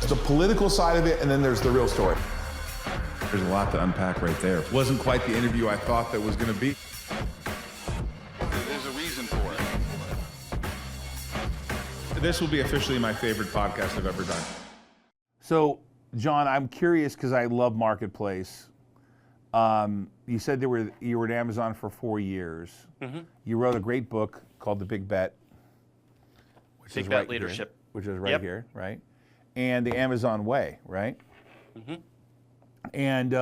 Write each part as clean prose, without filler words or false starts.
the political side of it, and then there's the real story. There's a lot to unpack right there. It wasn't quite the interview I thought that was going to be. There's a reason for it. This will be officially my favorite podcast I've ever done. So, John, I'm curious because I love Marketplace. You said you were at Amazon for 4 years. Mm-hmm. You wrote a great book called The Big Bet, which is right Leadership, here, which is right here, right? And The Amazon Way, right? Mm-hmm. And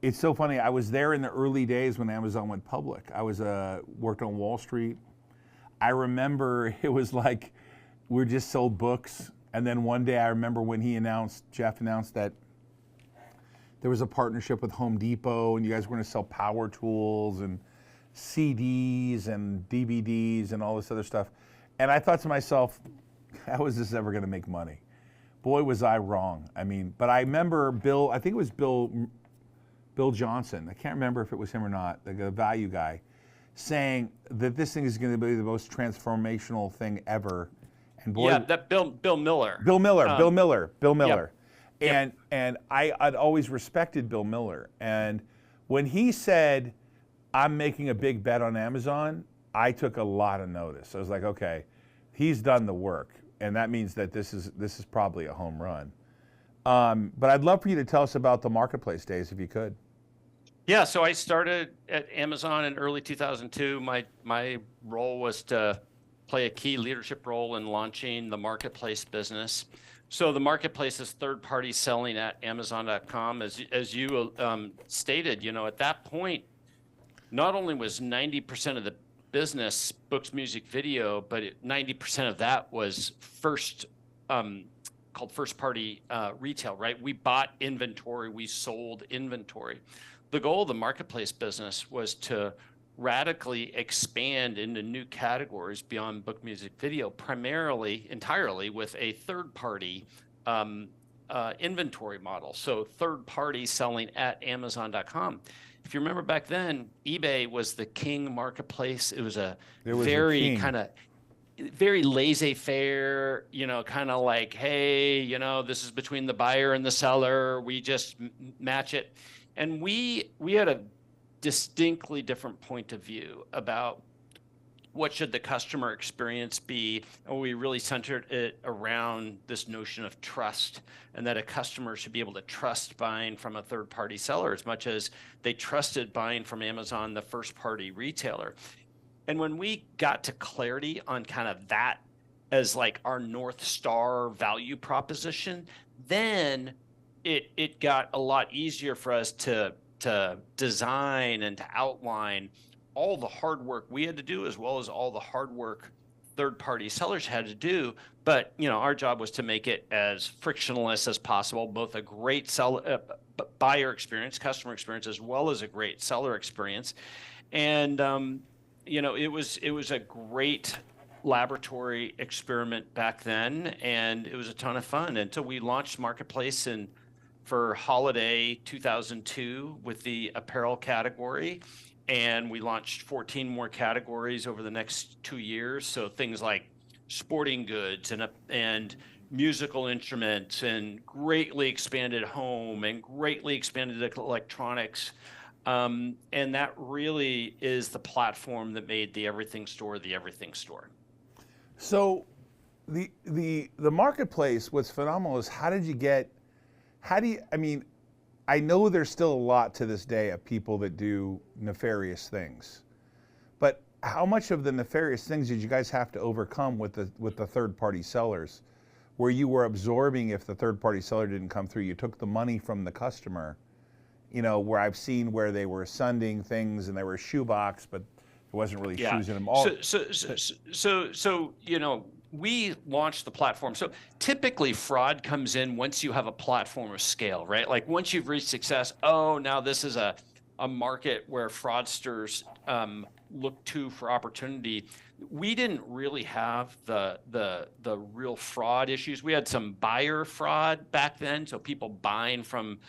it's so funny. I was there in the early days when Amazon went public. I was worked on Wall Street. I remember it was like we just sold books, and then one day I remember when Jeff announced that there was a partnership with Home Depot, and you guys were going to sell power tools and CDs and DVDs and all this other stuff. And I thought to myself, how is this ever going to make money? Boy, was I wrong. I mean, but I remember Bill, I think it was Bill Johnson, I can't remember if it was him or not, the value guy, saying that this thing is going to be the most transformational thing ever. And boy, yeah, that Bill Miller. Bill Miller. Yep. And I'd always respected Bill Miller. And when he said, I'm making a big bet on Amazon, I took a lot of notice. I was like, okay, he's done the work. And that means that this is probably a home run. But I'd love for you to tell us about the Marketplace days, if you could. Yeah, so I started at Amazon in early 2002. My role was to play a key leadership role in launching the Marketplace business. So the Marketplace is third-party selling at Amazon.com. As you stated, at that point, not only was 90% of the business books, music, video, but 90% of that was called first-party retail, right? We bought inventory, we sold inventory. The goal of the Marketplace business was to radically expand into new categories beyond book, music, video, entirely with a third-party inventory model. So third-party selling at Amazon.com. If you remember back then, eBay was the king marketplace. It was very laissez-faire, kind of like, hey, this is between the buyer and the seller. We just match it. And we had a distinctly different point of view about what should the customer experience be, and we really centered it around this notion of trust, and that a customer should be able to trust buying from a third-party seller as much as they trusted buying from Amazon, the first-party retailer. And when we got to clarity on kind of that as like our North Star value proposition, then it got a lot easier for us to design and to outline all the hard work we had to do, as well as all the hard work third-party sellers had to do. But our job was to make it as frictionless as possible, both a great buyer experience, customer experience, as well as a great seller experience. And it was a great laboratory experiment back then, and it was a ton of fun until we launched Marketplace for holiday 2002 with the apparel category. And we launched 14 more categories over the next 2 years. So things like sporting goods and musical instruments, and greatly expanded home, and greatly expanded electronics. And that really is the platform that made the Everything Store the Everything Store. So the Marketplace, what's phenomenal is I know there's still a lot to this day of people that do nefarious things, but how much of the nefarious things did you guys have to overcome with the third-party sellers, where you were absorbing if the third-party seller didn't come through? You took the money from the customer, where I've seen where they were sending things and they were a shoebox, but it wasn't really shoes in them. We launched the platform. So typically fraud comes in once you have a platform of scale, right? Like once you've reached success, now this is a market where fraudsters look to for opportunity. We didn't really have the real fraud issues. We had some buyer fraud back then, so people buying from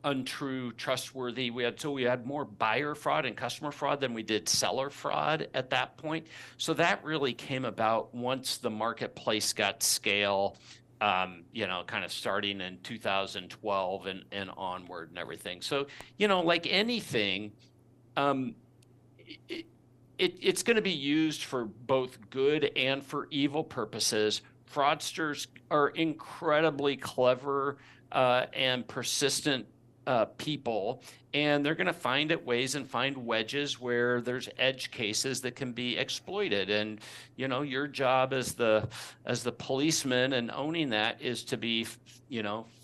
untrue, trustworthy. We had more buyer fraud and customer fraud than we did seller fraud at that point. So that really came about once the marketplace got scale, kind of starting in 2012 and onward and everything. So, like anything, it's going to be used for both good and for evil purposes. Fraudsters are incredibly clever and persistent people, and they're going to find ways and find wedges where there's edge cases that can be exploited. And your job as the policeman and owning that is to be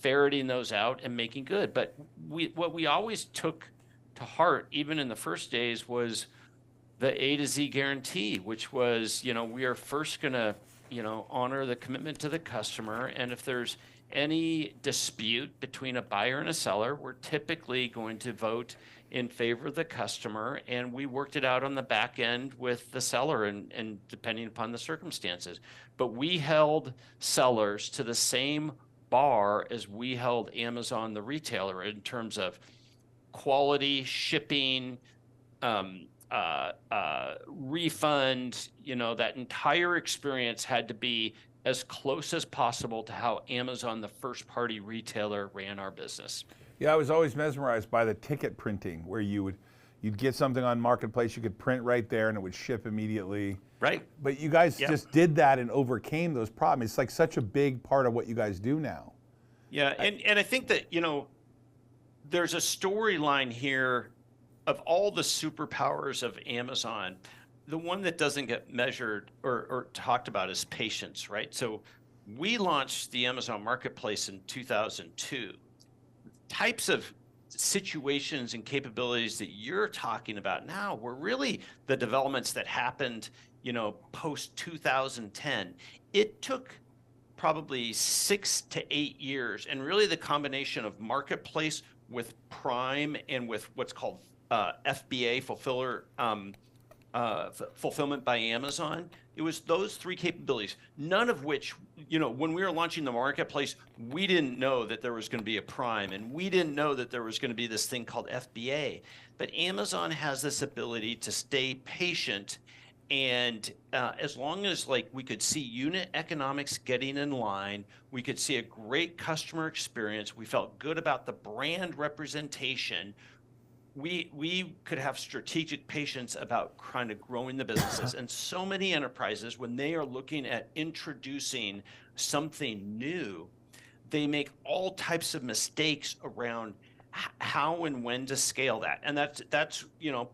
ferreting those out and making good. But what we always took to heart, even in the first days, was the A to Z guarantee, which was we are first going to honor the commitment to the customer. And if there's any dispute between a buyer and a seller, we're typically going to vote in favor of the customer. And we worked it out on the back end with the seller and depending upon the circumstances. But we held sellers to the same bar as we held Amazon, the retailer, in terms of quality, shipping, refund. That entire experience had to be as close as possible to how Amazon, the first party retailer, ran our business. Yeah, I was always mesmerized by the ticket printing, where you'd get something on Marketplace, you could print right there and it would ship immediately. Right. But you guys just did that and overcame those problems. It's like such a big part of what you guys do now. Yeah, and I think that, there's a storyline here of all the superpowers of Amazon. The one that doesn't get measured or talked about is patience, right? So we launched the Amazon Marketplace in 2002. Types of situations and capabilities that you're talking about now were really the developments that happened, post 2010. It took probably 6 to 8 years, and really the combination of Marketplace with Prime and with what's called FBA, fulfillment by Amazon. It was those three capabilities, none of which, when we were launching the Marketplace, we didn't know that there was going to be a Prime, and we didn't know that there was going to be this thing called FBA. But Amazon has this ability to stay patient, and as long as we could see unit economics getting in line, we could see a great customer experience, we felt good about the brand representation, we could have strategic patience about kind of growing the businesses. And so many enterprises, when they are looking at introducing something new, they make all types of mistakes around how and when to scale that. And that's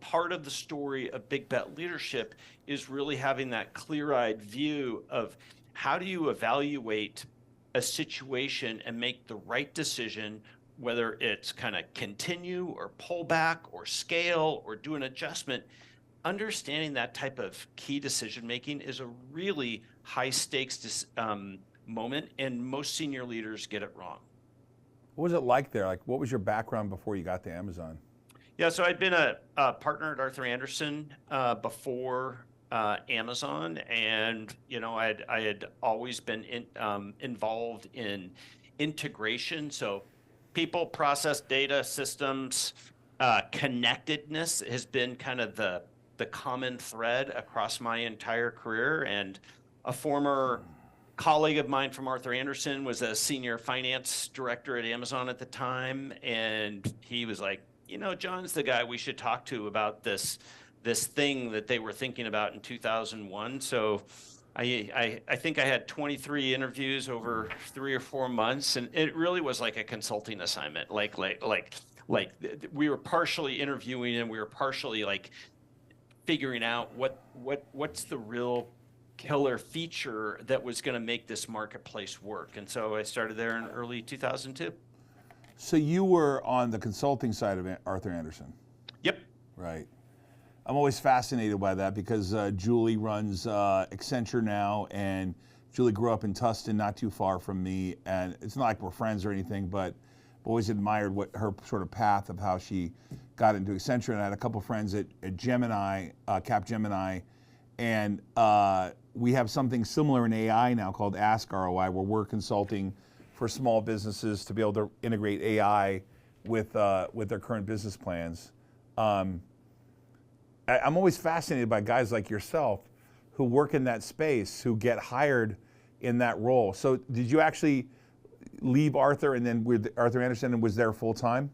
part of the story of Big Bet Leadership is really having that clear-eyed view of how do you evaluate a situation and make the right decision, whether it's kind of continue or pull back or scale or do an adjustment. Understanding that type of key decision making is a really high stakes moment, and most senior leaders get it wrong. What was it like there? What was your background before you got to Amazon? Yeah, so I'd been a partner at Arthur Andersen before Amazon, and I had always been involved in integration. So people, process, data, systems, connectedness has been kind of the common thread across my entire career. And a former colleague of mine from Arthur Andersen was a senior finance director at Amazon at the time, and he was like, John's the guy we should talk to about this thing that they were thinking about in 2001. So I think I had 23 interviews over 3 or 4 months, and it really was like a consulting assignment. Like we were partially interviewing and we were partially figuring out what's the real killer feature that was going to make this marketplace work. And so I started there in early 2002. So you were on the consulting side of Arthur Andersen. Yep. Right. I'm always fascinated by that because Julie runs Accenture now, and Julie grew up in Tustin, not too far from me, and it's not like we're friends or anything, but I've always admired what her sort of path of how she got into Accenture. And I had a couple friends at Gemini, Capgemini, and we have something similar in AI now called askROI, where we're consulting for small businesses to be able to integrate AI with their current business plans. I'm always fascinated by guys like yourself who work in that space, who get hired in that role. So did you actually leave Arthur and then with Arthur Andersen and was there full time?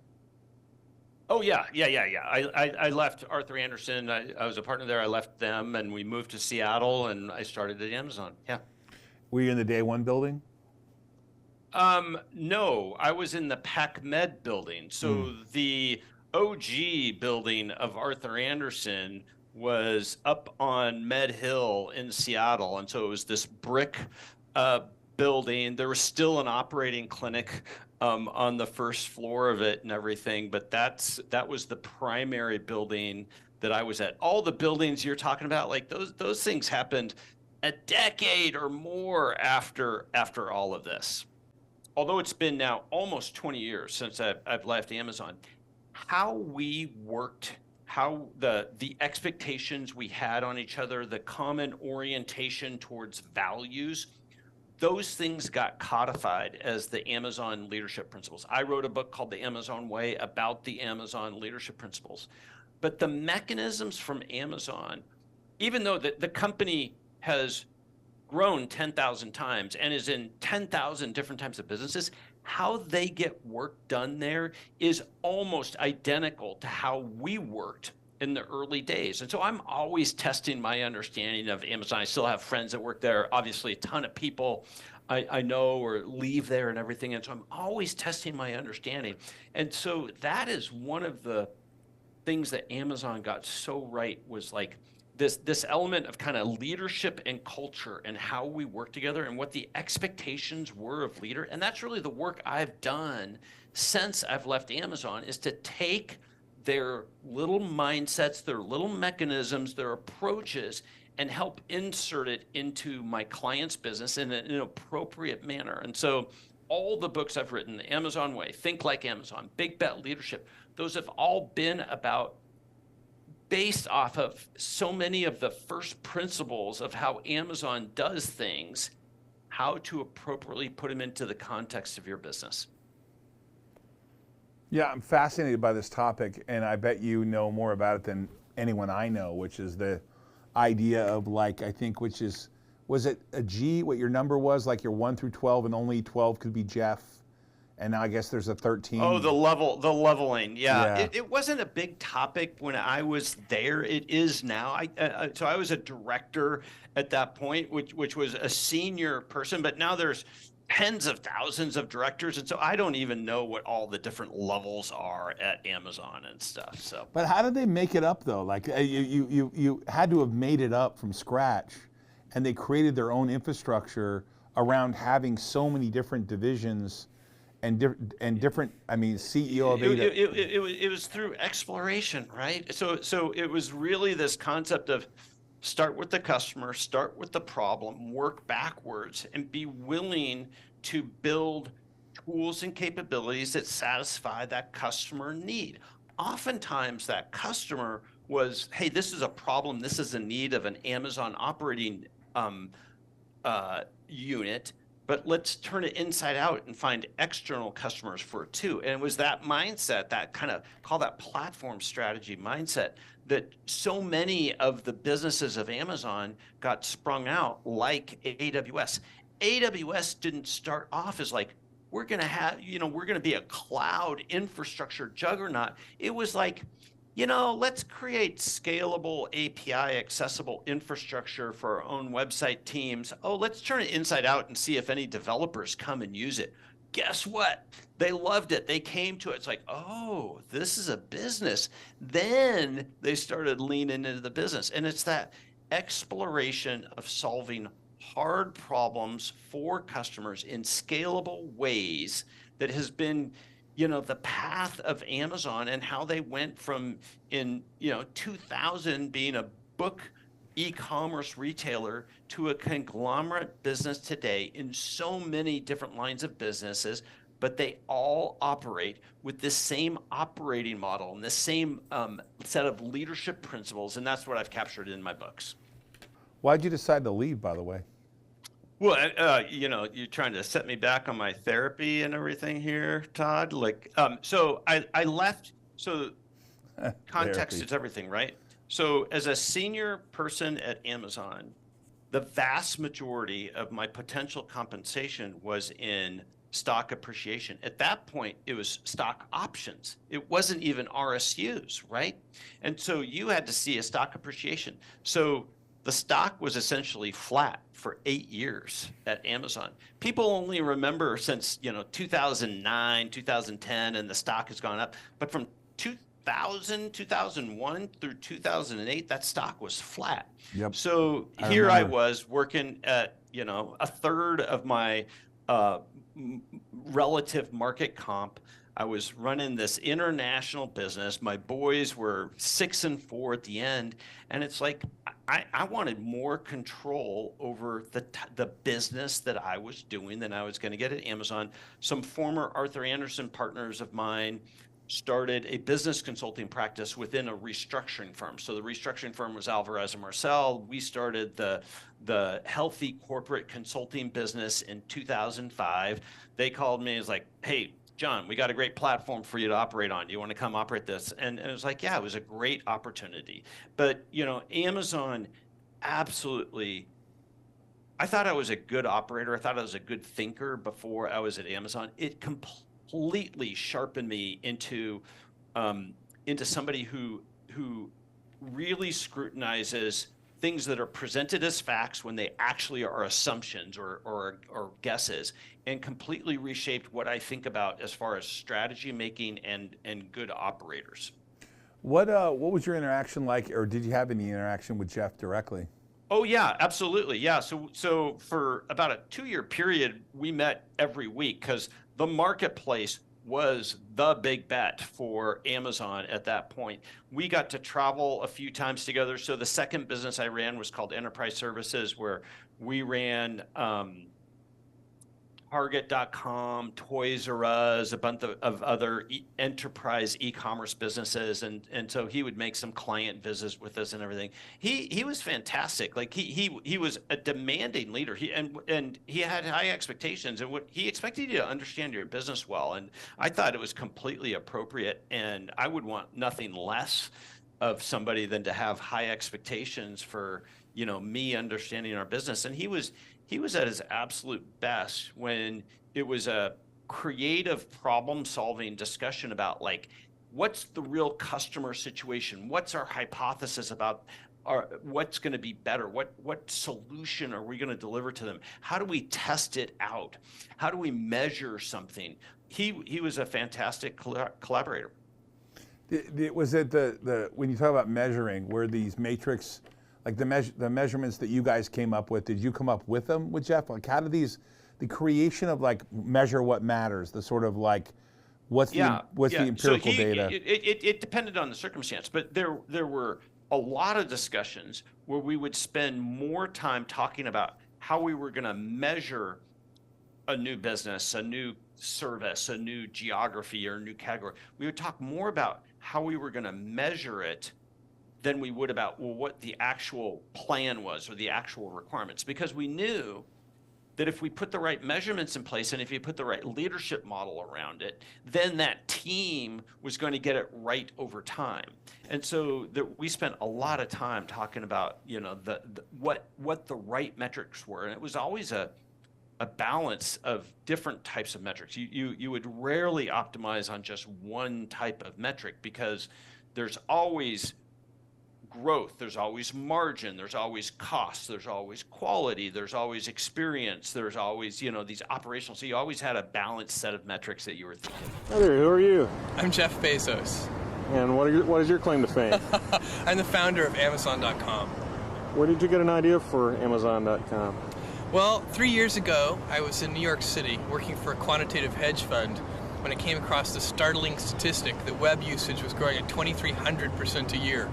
Oh yeah. I left Arthur Andersen. I was a partner there. I left them, and we moved to Seattle, and I started at Amazon. Yeah. Were you in the Day One building? No, I was in the PacMed building. So the OG building of Arthur Andersen was up on Med Hill in Seattle, and so it was this brick building. There was still an operating clinic on the first floor of it and everything, but that was the primary building that I was at. All the buildings you're talking about, like those things happened a decade or more after all of this. Although it's been now almost 20 years since I've left Amazon, how we worked, how the expectations we had on each other, the common orientation towards values, those things got codified as the Amazon leadership principles. I wrote a book called The Amazon Way about the Amazon leadership principles. But the mechanisms from Amazon, even though the company has grown 10,000 times and is in 10,000 different types of businesses, how they get work done there is almost identical to how we worked in the early days. And so I'm always testing my understanding of Amazon. I still have friends that work there, obviously a ton of people I know or leave there and everything. And so I'm always testing my understanding. And so that is one of the things that Amazon got so right, was like this element of kind of leadership and culture and how we work together and what the expectations were of leader. And that's really the work I've done since I've left Amazon, is to take their little mindsets, their little mechanisms, their approaches, and help insert it into my client's business in an appropriate manner. And so all the books I've written, The Amazon Way, Think Like Amazon, Big Bet Leadership, those have all been about, based off of so many of the first principles of how Amazon does things, how to appropriately put them into the context of your business. Yeah, I'm fascinated by this topic, and I bet you know more about it than anyone I know, which is the idea of, like, I think, which is, was it a G, what your number was, like your 1 through 12, and only 12 could be Jeff, and now I guess there's a 13. Oh, the leveling. Yeah. It wasn't a big topic when I was there. It is now. So I was a director at that point, which was a senior person, but now there's tens of thousands of directors, and so I don't even know what all the different levels are at Amazon and stuff. So, but how did they make it up though? Like you had to have made it up from scratch, and they created their own infrastructure around having so many different divisions and different. I mean, CEO of it was through exploration, right? So it was really this concept of start with the customer, start with the problem, work backwards, and be willing to build tools and capabilities that satisfy that customer need. Oftentimes that customer was, hey, this is a problem, this is a need of an Amazon operating unit, but let's turn it inside out and find external customers for it too. And it was that mindset, that kind of, call that platform strategy mindset, that so many of the businesses of Amazon got sprung out, like AWS. AWS didn't start off as like, we're going to be a cloud infrastructure juggernaut. It was like, let's create scalable API accessible infrastructure for our own website teams. Oh, let's turn it inside out and see if any developers come and use it. Guess what? They loved it. They came to it. It's like, oh, this is a business. Then they started leaning into the business. And it's that exploration of solving hard problems for customers in scalable ways that has been, the path of Amazon, and how they went from 2000 being a book e-commerce retailer to a conglomerate business today in so many different lines of businesses, but they all operate with the same operating model and the same set of leadership principles, and that's what I've captured in my books. Why'd you decide to leave, by the way? Well, you're trying to set me back on my therapy and everything here, Todd. So I left. So context Therapy. is everything, right? So as a senior person at Amazon, the vast majority of my potential compensation was in stock appreciation. At that point, it was stock options. It wasn't even RSUs, right? And so you had to see a stock appreciation. So the stock was essentially flat for 8 years at Amazon. People only remember since 2009, 2010, and the stock has gone up. But from 2000, 2001 through 2008, that stock was flat. Yep. So here I was working at a third of my relative market comp. I was running this international business. My boys were 6 and 4 at the end, and it's like I wanted more control over the business that I was doing than I was going to get at Amazon. Some former Arthur Andersen partners of mine started a business consulting practice within a restructuring firm. So the restructuring firm was Alvarez and Marcel. We started the healthy corporate consulting business in 2005. They called me. It's like, hey, John, we got a great platform for you to operate on. Do you want to come operate this? And it was like, yeah, it was a great opportunity. But, Amazon absolutely, I thought I was a good operator. I thought I was a good thinker before I was at Amazon. It completely sharpened me into somebody who really scrutinizes things that are presented as facts when they actually are assumptions or guesses, and completely reshaped what I think about as far as strategy making and good operators. What was your interaction like, or did you have any interaction with Jeff directly? Oh yeah, absolutely. Yeah. So for about a 2-year period, we met every week because the marketplace was the big bet for Amazon at that point. We got to travel a few times together. So the second business I ran was called Enterprise Services, where we ran Target.com, Toys R Us, a bunch of other enterprise e-commerce businesses, and so he would make some client visits with us and everything. He was fantastic. Like he was a demanding leader. He had high expectations, and what he expected you to understand your business well. And I thought it was completely appropriate, and I would want nothing less of somebody than to have high expectations for me understanding our business. And he was at his absolute best when it was a creative problem-solving discussion about, like, what's the real customer situation? What's our hypothesis about what's going to be better? What solution are we going to deliver to them? How do we test it out? How do we measure something? He was a fantastic collaborator. Was it the when you talk about measuring, were these matrix, like the measurements that you guys came up with, did you come up with them with Jeff? Like, how do the creation of, like, measure what matters, the sort of, like, what's the empirical data? It depended on the circumstance, but there were a lot of discussions where we would spend more time talking about how we were going to measure a new business, a new service, a new geography, or a new category. We would talk more about how we were going to measure it than we would about what the actual plan was or the actual requirements, because we knew that if we put the right measurements in place and if you put the right leadership model around it, then that team was going to get it right over time. And so we spent a lot of time talking about what the right metrics were, and it was always a balance of different types of metrics. You would rarely optimize on just one type of metric, because there's always growth, there's always margin, there's always cost, there's always quality, there's always experience, there's always these operational. So you always had a balanced set of metrics that you were thinking. Hi there, who are you? I'm Jeff Bezos. And what is your claim to fame? I'm the founder of Amazon.com. Where did you get an idea for Amazon.com? Well, 3 years ago, I was in New York City working for a quantitative hedge fund when I came across the startling statistic that web usage was growing at 2,300% a year.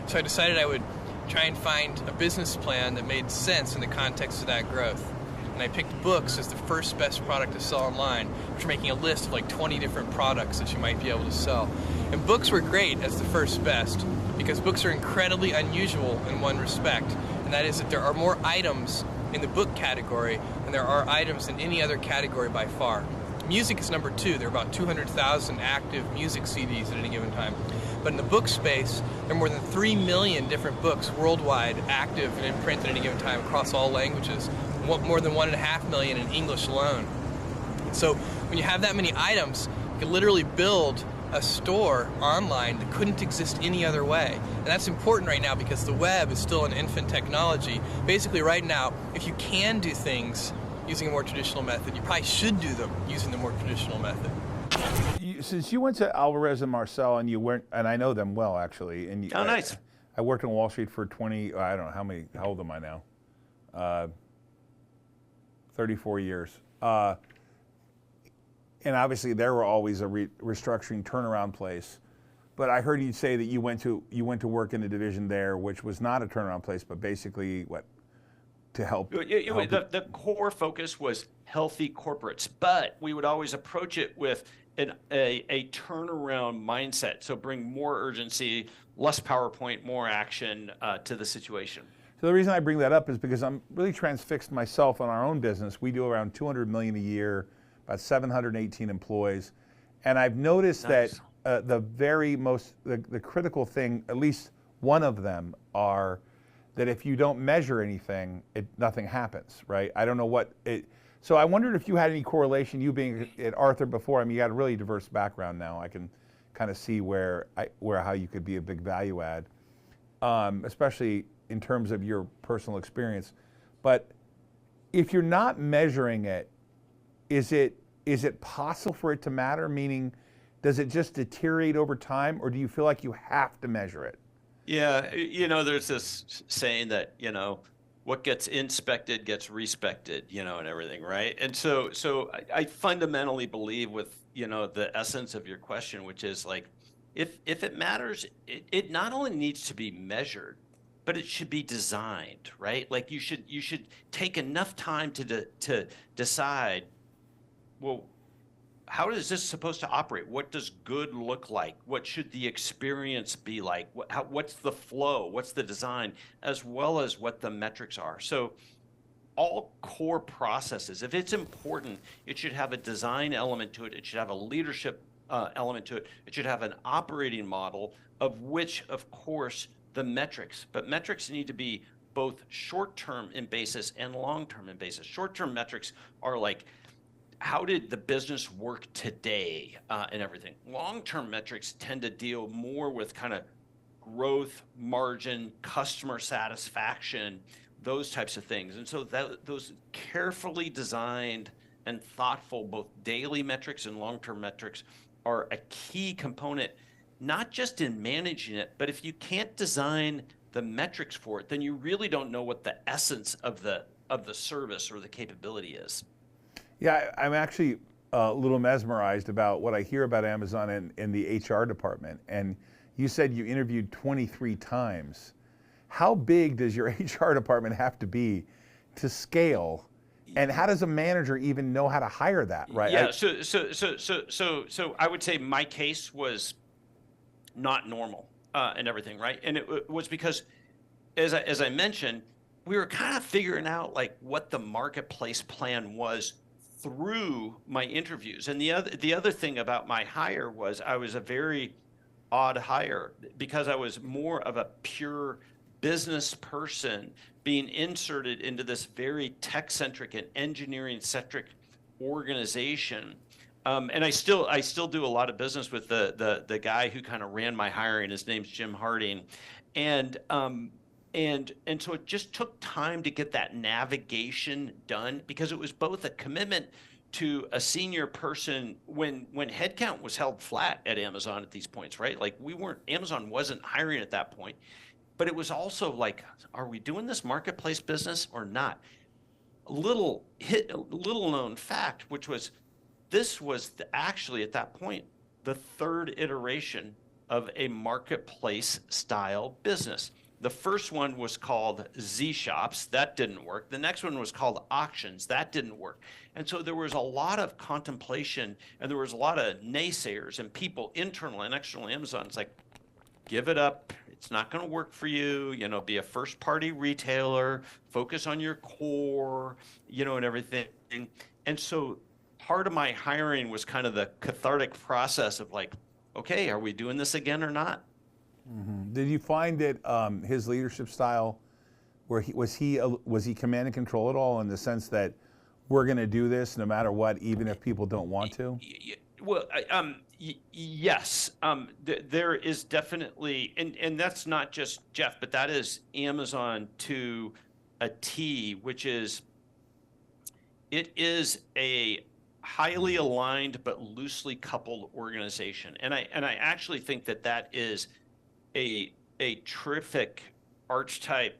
So I decided I would try and find a business plan that made sense in the context of that growth. And I picked books as the first best product to sell online, after making a list of like 20 different products that you might be able to sell. And books were great as the first best, because books are incredibly unusual in one respect, and that is that there are more items in the book category than there are items in any other category by far. Music is number 2. There are about 200,000 active music CDs at any given time. But in the book space, there are more than 3 million different books worldwide active and in print at any given time across all languages. More than 1.5 million in English alone. So when you have that many items, you can literally build a store online that couldn't exist any other way. And that's important right now because the web is still an infant technology. Basically right now, if you can do things using a more traditional method, you probably should do them using the more traditional method. Since you went to Alvarez and Marcel, and you weren't, and I know them well actually, and Oh, nice. I worked on Wall Street for 20. I don't know how old am I now? 34 years. And obviously, there were always a restructuring turnaround place. But I heard you say that you went to work in a division there, which was not a turnaround place, but basically what to help. The core focus was healthy corporates, but we would always approach it with a turnaround mindset. So bring more urgency, less PowerPoint, more action to the situation. So the reason I bring that up is because I'm really transfixed myself on our own business. We do around $200 million a year, about 718 employees, and I've noticed Nice. that the critical thing, at least one of them, are that if you don't measure anything, nothing happens, right? I don't know what it. So I wondered if you had any correlation. You being at Arthur before, I mean, you got a really diverse background now. I can kind of see how you could be a big value add, especially in terms of your personal experience. But if you're not measuring it, is it possible for it to matter? Meaning, does it just deteriorate over time, or do you feel like you have to measure it? Yeah, there's this saying that, what gets inspected gets respected, and everything, right? And so I fundamentally believe with, the essence of your question, which is like, if it matters, it not only needs to be measured, but it should be designed, right? Like you should take enough time to decide, well, how is this supposed to operate? What does good look like? What should the experience be like? What's the flow? What's the design? As well as what the metrics are. So all core processes, if it's important, it should have a design element to it. It should have a leadership element to it. It should have an operating model, of which, of course, the metrics. But metrics need to be both short-term in basis and long-term in basis. Short-term metrics are like, how did the business work today and everything? Long-term metrics tend to deal more with kind of growth, margin, customer satisfaction, those types of things. And so those carefully designed and thoughtful, both daily metrics and long-term metrics, are a key component, not just in managing it, but if you can't design the metrics for it, then you really don't know what the essence of the service or the capability is. Yeah, I'm actually a little mesmerized about what I hear about Amazon in the HR department. And you said you interviewed 23 times. How big does your HR department have to be to scale? And how does a manager even know how to hire that, right? Yeah, so I would say my case was not normal and everything, right? And it was because, as I mentioned, we were kind of figuring out like what the marketplace plan was through my interviews. And the other thing about my hire was I was a very odd hire because I was more of a pure business person being inserted into this very tech-centric and engineering-centric organization. And I still do a lot of business with the guy who kind of ran my hiring. His name's Jim Harding. And so it just took time to get that navigation done because it was both a commitment to a senior person when headcount was held flat at Amazon at these points, right? Like Amazon wasn't hiring at that point, but it was also like, are we doing this marketplace business or not? A little known fact, which was this was actually at that point the third iteration of a marketplace style business. The first one was called Z-Shops. That didn't work. The next one was called Auctions. That didn't work. And so there was a lot of contemplation and there was a lot of naysayers and people internal and external Amazon. It's like, give it up. It's not going to work for you. Be a first party retailer, focus on your core, and everything. And so part of my hiring was kind of the cathartic process of like, okay, are we doing this again or not? Did you find that his leadership style, where was he command and control at all, in the sense that we're going to do this no matter what, even if people don't want to? Well, yes. There is definitely, and that's not just Jeff, but that is Amazon to a T, which is, it is a highly aligned but loosely coupled organization, and I actually think that is a terrific archetype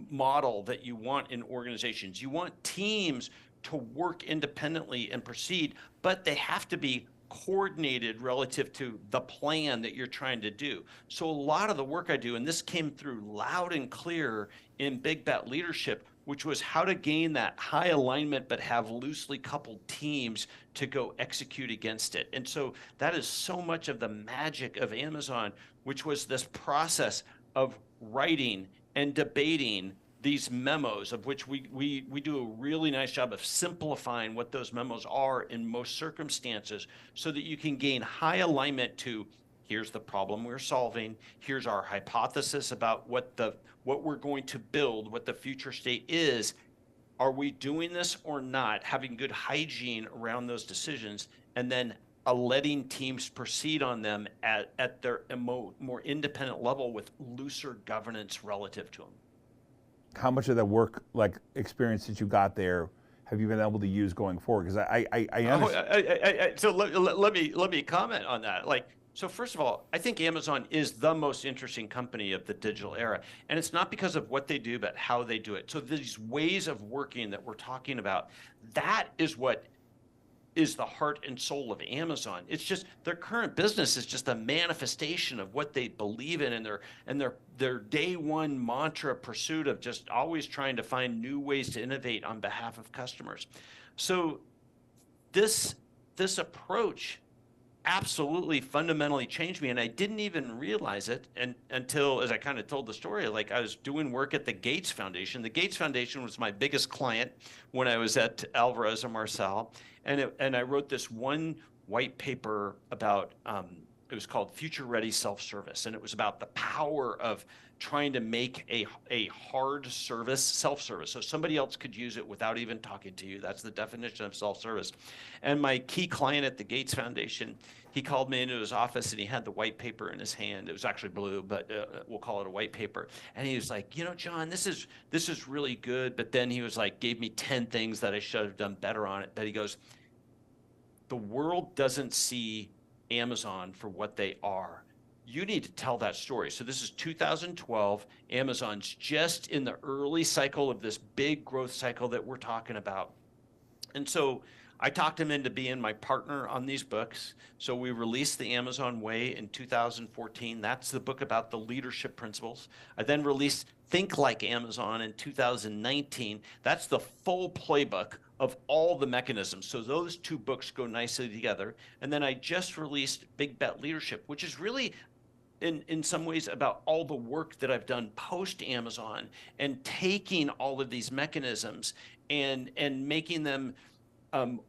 model that you want in organizations. You want teams to work independently and proceed, but they have to be coordinated relative to the plan that you're trying to do. So a lot of the work I do, and this came through loud and clear in Big Bet Leadership, which was how to gain that high alignment but have loosely coupled teams to go execute against it. And so that is so much of the magic of Amazon, which was this process of writing and debating these memos, of which we do a really nice job of simplifying what those memos are in most circumstances, so that you can gain high alignment to, here's the problem we're solving, here's our hypothesis about what we're going to build, what the future state is, are we doing this or not, having good hygiene around those decisions, and then letting teams proceed on them at their more independent level with looser governance relative to them. How much of the work, like experience that you got there, have you been able to use going forward? Because I understand. So let me comment on that. So first of all, I think Amazon is the most interesting company of the digital era, and it's not because of what they do, but how they do it. So these ways of working that we're talking about, that is what is the heart and soul of Amazon. It's just their current business is just a manifestation of what they believe in, and their day one mantra pursuit of just always trying to find new ways to innovate on behalf of customers. So this approach absolutely fundamentally changed me, and I didn't even realize it until, as I kind of told the story, like I was doing work at the Gates Foundation. The Gates Foundation was my biggest client when I was at Alvarez and Marcel, and I wrote this one white paper about it was called Future Ready Self-Service, and it was about the power of trying to make a hard service self-service, so somebody else could use it without even talking to you. That's the definition of self-service. And my key client at the Gates Foundation, he called me into his office, and he had the white paper in his hand. It was actually blue, but we'll call it a white paper. And he was like, John, this is really good. But then he was like, gave me 10 things that I should have done better on it. But he goes, the world doesn't see Amazon for what they are. You need to tell that story. So this is 2012. Amazon's just in the early cycle of this big growth cycle that we're talking about. And so I talked him into being my partner on these books. So we released The Amazon Way in 2014. That's the book about the leadership principles. I then released Think Like Amazon in 2019. That's the full playbook of all the mechanisms. So those two books go nicely together. And then I just released Big Bet Leadership, which is really in some ways about all the work that I've done post Amazon, and taking all of these mechanisms and making them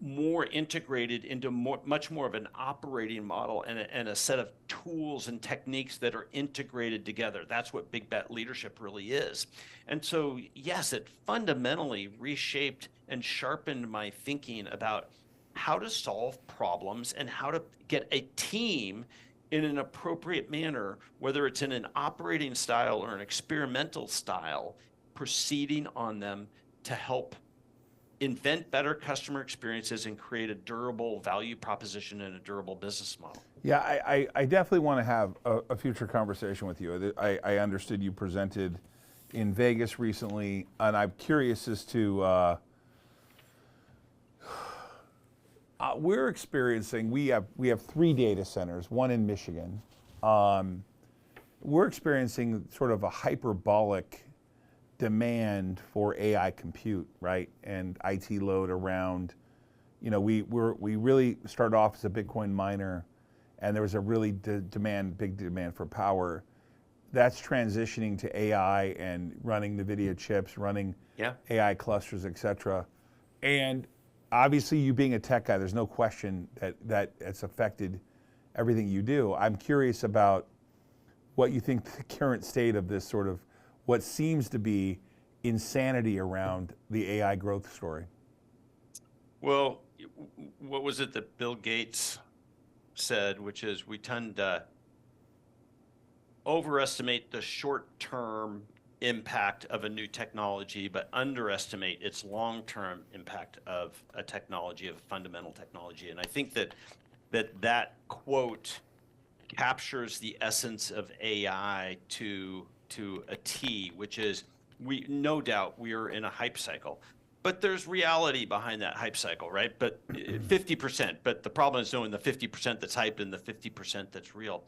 more integrated into much more of an operating model and a set of tools and techniques that are integrated together. That's what Big Bet Leadership really is. And so, yes, it fundamentally reshaped and sharpened my thinking about how to solve problems and how to get a team in an appropriate manner, whether it's in an operating style or an experimental style, proceeding on them to help invent better customer experiences and create a durable value proposition and a durable business model. Yeah, I definitely want to have a future conversation with you. I understood you presented in Vegas recently, and I'm curious as to, we're experiencing, we have 3 data centers, one in Michigan. We're experiencing sort of a hyperbolic demand for AI compute, right? And IT load around, we really started off as a Bitcoin miner, and there was a really big demand for power. that's transitioning to AI and running the video chips, running AI clusters, et cetera. And obviously, you being a tech guy, there's no question that it's affected everything you do. I'm curious about what you think the current state of this sort of what seems to be insanity around the AI growth story. Well, what was it that Bill Gates said, which is we tend to overestimate the short-term impact of a new technology, but underestimate its long-term impact of a technology, of fundamental technology. And I think that quote captures the essence of AI to a T, which is no doubt we are in a hype cycle. But there's reality behind that hype cycle, right? But 50%. But the problem is knowing the 50% that's hyped and the 50% that's real.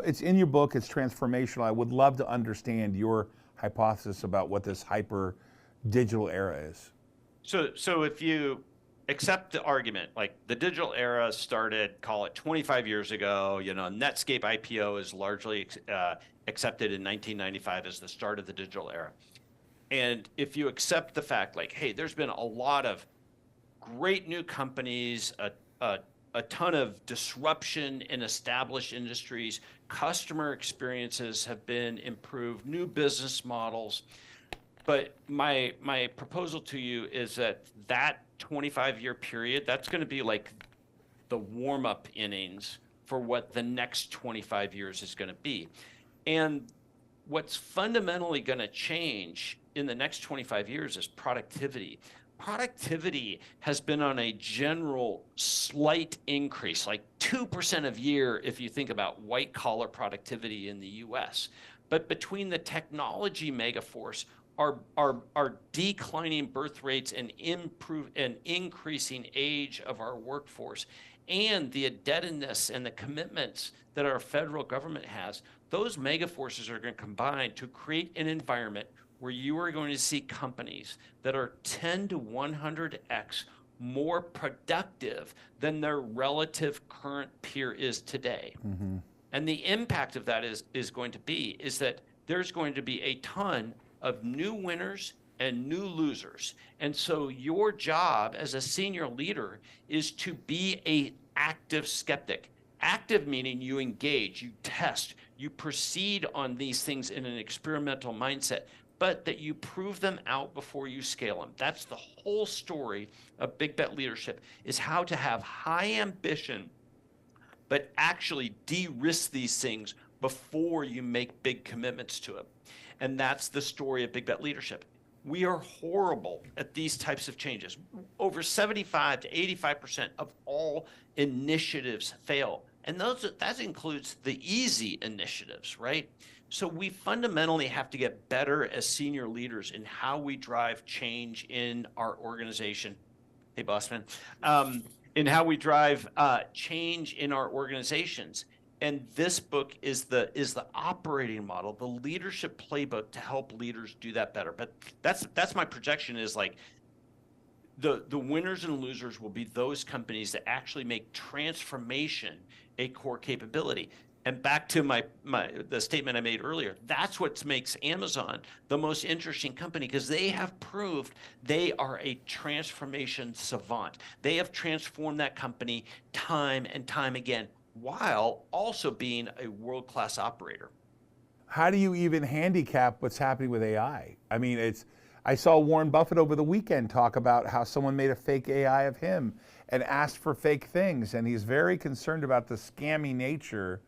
It's in your book, it's transformational. I would love to understand your hypothesis about what this hyper digital era is. So if you accept the argument, like the digital era started, call it 25 years ago, Netscape IPO is largely accepted in 1995 as the start of the digital era. And if you accept the fact, like, hey, there's been a lot of great new companies, a ton of disruption in established industries, customer experiences have been improved, new business models. But my proposal to you is that 25-year period, that's going to be like the warm-up innings for what the next 25 years is going to be. And what's fundamentally going to change in the next 25 years is productivity. Productivity has been on a general slight increase, like 2% a year if you think about white collar productivity in the US. But between the technology megaforce, our declining birth rates and increasing age of our workforce, and the indebtedness and the commitments that our federal government has, those megaforces are going to combine to create an environment where you are going to see companies that are 10 to 100x more productive than their relative current peer is today. Mm-hmm. And the impact of that is going to be that there's going to be a ton of new winners and new losers. And so your job as a senior leader is to be an active skeptic. Active meaning you engage, you test, you proceed on these things in an experimental mindset, but that you prove them out before you scale them. That's the whole story of Big Bet Leadership, is how to have high ambition, but actually de-risk these things before you make big commitments to it. And that's the story of Big Bet Leadership. We are horrible at these types of changes. Over 75 to 85% of all initiatives fail. And that includes the easy initiatives, right? So we fundamentally have to get better as senior leaders in how we drive change in our organization. Hey, Bossman. In how we drive change in our organizations. And this book is the operating model, the leadership playbook to help leaders do that better. But that's my projection, is like the winners and losers will be those companies that actually make transformation a core capability. And back to the statement I made earlier, that's what makes Amazon the most interesting company, because they have proved they are a transformation savant. They have transformed that company time and time again, while also being a world-class operator. How do you even handicap what's happening with AI? I mean, I saw Warren Buffett over the weekend talk about how someone made a fake AI of him and asked for fake things, and he's very concerned about the scammy nature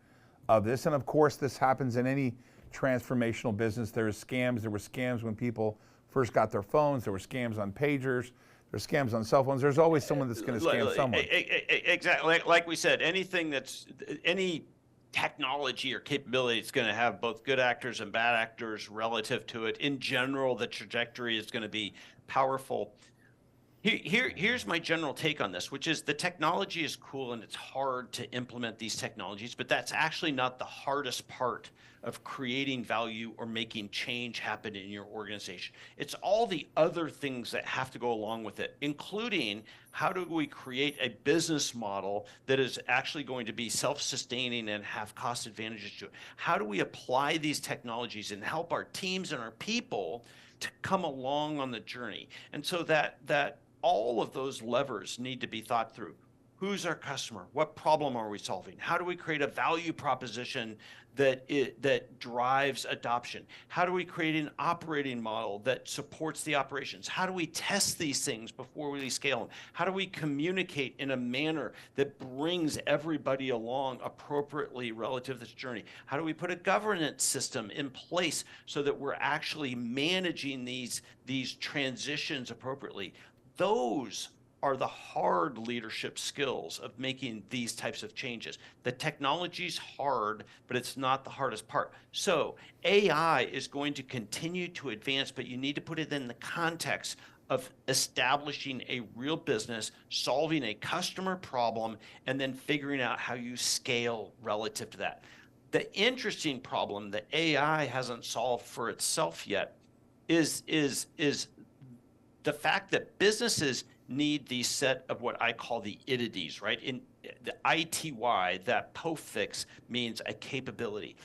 of this. And of course, this happens in any transformational business. There's scams. There were scams when people first got their phones. There were scams on pagers. There's scams on cell phones. There's always someone that's going to scam someone. Exactly. Like we said, any technology or capability is going to have both good actors and bad actors relative to it. In general, the trajectory is going to be powerful. Here's my general take on this, which is the technology is cool and it's hard to implement these technologies, but that's actually not the hardest part of creating value or making change happen in your organization. It's all the other things that have to go along with it, including how do we create a business model that is actually going to be self-sustaining and have cost advantages to it? How do we apply these technologies and help our teams and our people to come along on the journey? And so that all of those levers need to be thought through. Who's our customer? What problem are we solving? How do we create a value proposition that drives adoption? How do we create an operating model that supports the operations? How do we test these things before we scale them? How do we communicate in a manner that brings everybody along appropriately relative to this journey? How do we put a governance system in place so that we're actually managing these transitions appropriately? Those are the hard leadership skills of making these types of changes. The technology's hard, but it's not the hardest part. So AI is going to continue to advance, but you need to put it in the context of establishing a real business, solving a customer problem, and then figuring out how you scale relative to that. The interesting problem that AI hasn't solved for itself yet is the fact that businesses need the set of what I call the entities, right? In the ITY, that postfix means a capability.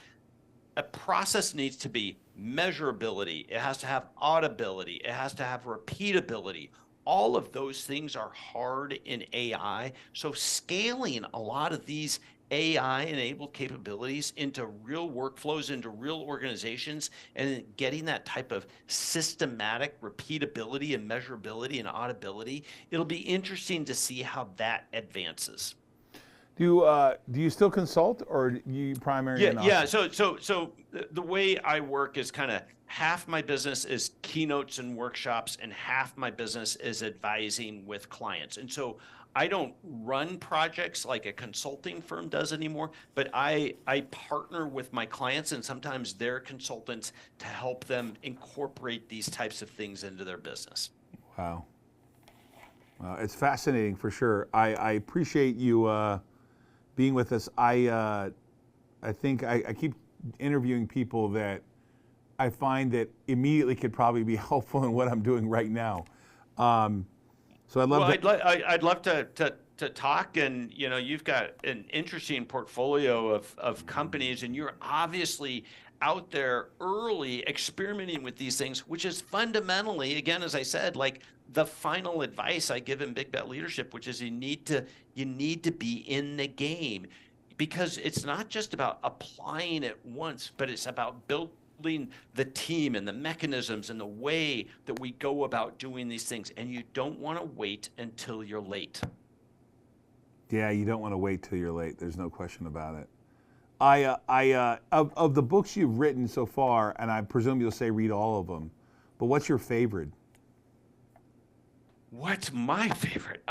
A process needs to be measurability. It has to have auditability. It has to have repeatability. All of those things are hard in AI. So scaling a lot of these AI-enabled capabilities into real workflows, into real organizations, and getting that type of systematic repeatability and measurability and auditability, it'll be interesting to see how that advances. Do you still consult, or do you primarily? Yeah. So the way I work is kind of half my business is keynotes and workshops, and half my business is advising with clients. And so I don't run projects like a consulting firm does anymore, but I partner with my clients and sometimes their consultants to help them incorporate these types of things into their business. Wow. It's fascinating for sure. I appreciate you being with us. I think I keep interviewing people that I find that immediately could probably be helpful in what I'm doing right now. So I'd love I'd love to talk, and you've got an interesting portfolio of companies, and you're obviously out there early experimenting with these things, which is fundamentally, again, as I said, like the final advice I give in Big Bet Leadership, which is you need to be in the game, because it's not just about applying it once, but it's about building the team and the mechanisms and the way that we go about doing these things. And you don't want to wait until you're late. Yeah, you don't want to wait till you're late. There's no question about it. Of the books you've written so far, and I presume you'll say read all of them, but what's your favorite? What's my favorite?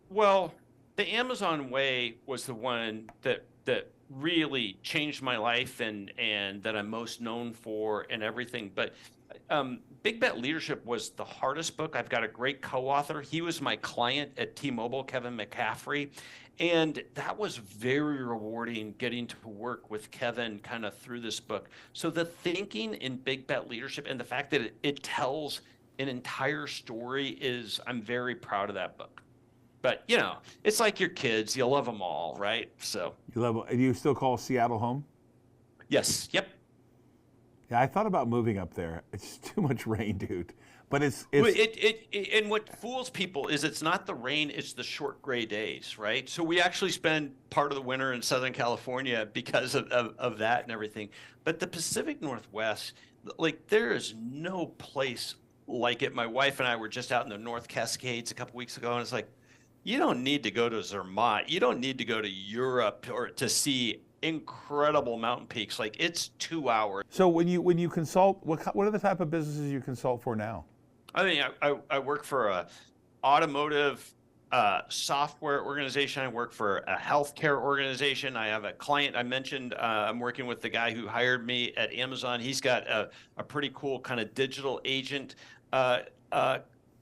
Well, The Amazon Way was the one that really changed my life and that I'm most known for and everything. But Big Bet Leadership was the hardest book. I've got a great co-author. He was my client at T-Mobile, Kevin McCaffrey. And that was very rewarding, getting to work with Kevin kind of through this book. So the thinking in Big Bet Leadership and the fact that it tells an entire story I'm very proud of that book. But, it's like your kids. You love them all, right? So You love. Do you still call Seattle home? Yes. Yep. Yeah, I thought about moving up there. It's too much rain, dude. But it's and what fools people is it's not the rain, it's the short gray days, right? So we actually spend part of the winter in Southern California because of that and everything. But the Pacific Northwest, like there is no place like it. My wife and I were just out in the North Cascades a couple weeks ago, and it's like, you don't need to go to Zermatt. You don't need to go to Europe or to see incredible mountain peaks. Like it's 2 hours. So when you consult, what are the type of businesses you consult for now? I mean, I work for a automotive software organization. I work for a healthcare organization. I have a client I mentioned. I'm working with the guy who hired me at Amazon. He's got a pretty cool kind of digital agent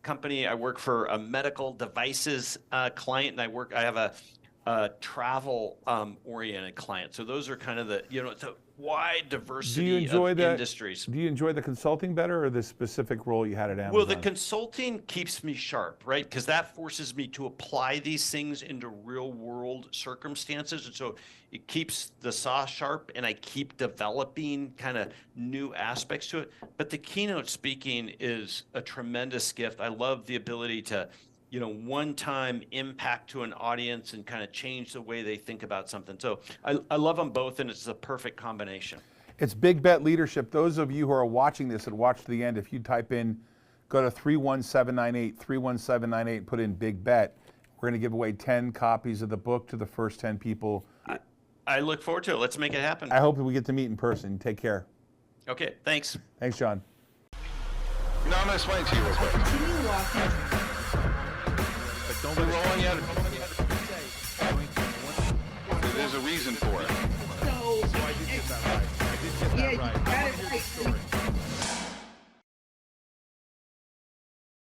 company. I work for a medical devices client, and I have a travel oriented client. So those are kind of the, it's a wide diversity of industries. Do you enjoy the consulting better or the specific role you had at Amazon? Well, the consulting keeps me sharp, right? Because that forces me to apply these things into real world circumstances. And so it keeps the saw sharp, and I keep developing kind of new aspects to it. But the keynote speaking is a tremendous gift. I love the ability to, one-time impact to an audience and kind of change the way they think about something. So I love them both, and it's a perfect combination. It's Big Bet Leadership. Those of you who are watching this and watch to the end, if you type in, go to 31798, put in Big Bet, we're going to give away 10 copies of the book to the first 10 people. I look forward to it. Let's make it happen. I hope that we get to meet in person. Take care. Okay, thanks. Thanks, John. I'm going to explain to you real quick. There's a reason for it.